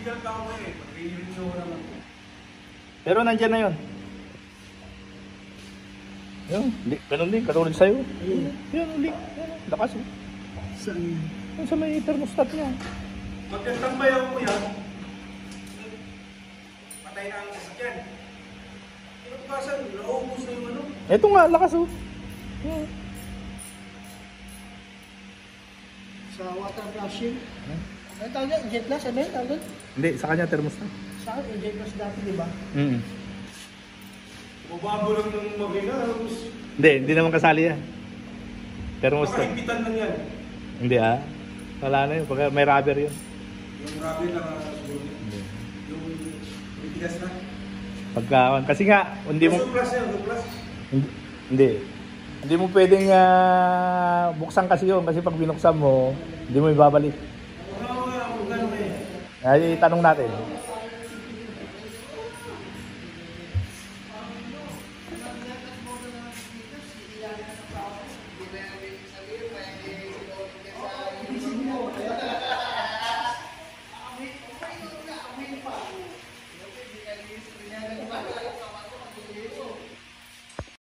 Legal pa ako eh. Pag-i-renew ko naman. Pero nandyan na yun. Yun, ganun din, katulad sa'yo. Yun, uli. Lakas oh. Saan? Yun sa may thermostat niya. Magkatambay ako kuya. Patay na ang sasakyan. Inutukasan, naubos na yung ano. Ito nga, lakas oh. Yun. Sa water flushing. Ano tawag yan? Jet flush? Ano yun? Tawag doon? Hindi, sa kanya thermostat. Sa akin, jet flush dati, di ba? Mabago lang ng makina. Hindi naman kasali yan. Thermostat. Makaimpitan lang yan. Hindi ah. Wala na yun, pagka may rubber yun. Yung rubber lang siguro. Yung bigas na. Pagka, kasi nga, hindi mo... Plus yan, plus. Hindi. Hindi mo pwedeng buksan kasi yun, kasi pag binuksan mo, hindi mo ibabalik. Ano nga, kung gano'n eh. Ay, tanong natin.